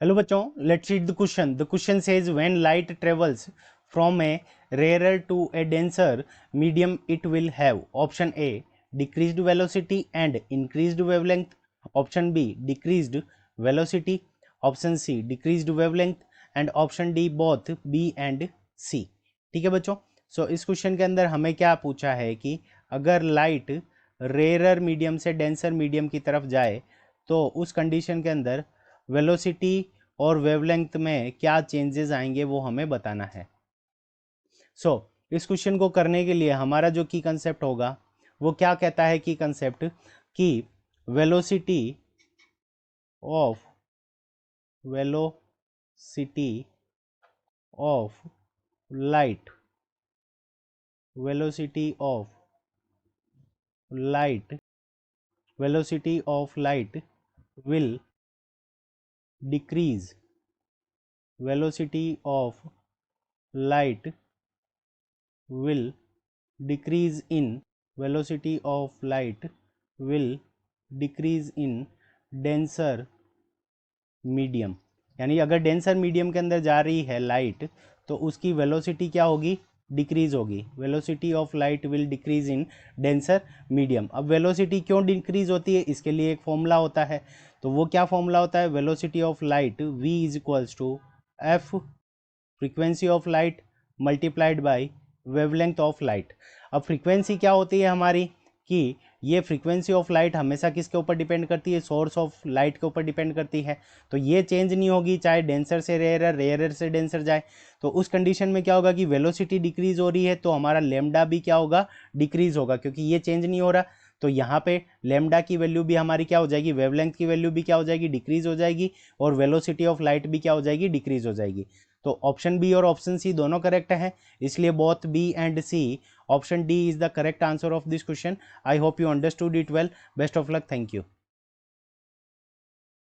Hello बच्चों, let's read the question. The question says when light travels from A rarer to a denser medium it will have option A decreased velocity and increased wavelength, option B decreased velocity, option C decreased wavelength and option D both B and C. ठीक है बच्चों. सो इस question के अंदर हमें क्या पूछा है कि अगर लाइट रेयर मीडियम से डेंसर मीडियम की तरफ जाए तो उस कंडीशन के अंदर वेलोसिटी और वेवलेंथ में क्या चेंजेस आएंगे वो हमें बताना है. सो इस क्वेश्चन को करने के लिए हमारा जो की कंसेप्ट होगा वो क्या कहता है कि कंसेप्ट कि velocity of light velocity of light will decrease velocity of light will decrease in velocity of light will decrease in denser medium. यानी अगर डेंसर मीडियम के अंदर जा रही है लाइट तो उसकी वेलोसिटी क्या होगी, डिक्रीज होगी. Velocity of light will decrease in denser medium. अब वेलोसिटी क्यों डिक्रीज होती है, इसके लिए एक फॉर्मूला होता है. तो वो क्या फॉर्मूला होता है, velocity of light v is equals to F frequency of light multiplied by wavelength of light. अब फ्रीक्वेंसी क्या होती है हमारी कि ये फ्रीक्वेंसी ऑफ लाइट हमेशा किसके ऊपर डिपेंड करती है, सोर्स ऑफ लाइट के ऊपर डिपेंड करती है. तो ये चेंज नहीं होगी चाहे डेंसर से रेयरर रेयरर से डेंसर जाए. तो उस कंडीशन में क्या होगा कि वेलोसिटी डिक्रीज हो रही है तो हमारा लेमडा भी क्या होगा, डिक्रीज होगा, क्योंकि ये चेंज नहीं हो रहा. तो यहाँ पे लेमडा की वैल्यू भी हमारी क्या हो जाएगी, वेवलेंथ की वैल्यू भी क्या हो जाएगी, डिक्रीज हो जाएगी. और वेलोसिटी ऑफ लाइट भी क्या हो जाएगी, डिक्रीज हो जाएगी. तो ऑप्शन बी और ऑप्शन सी दोनों करेक्ट है, इसलिए both B and C. Option D is the correct answer of this question. I hope you understood it well. Best of luck. Thank you.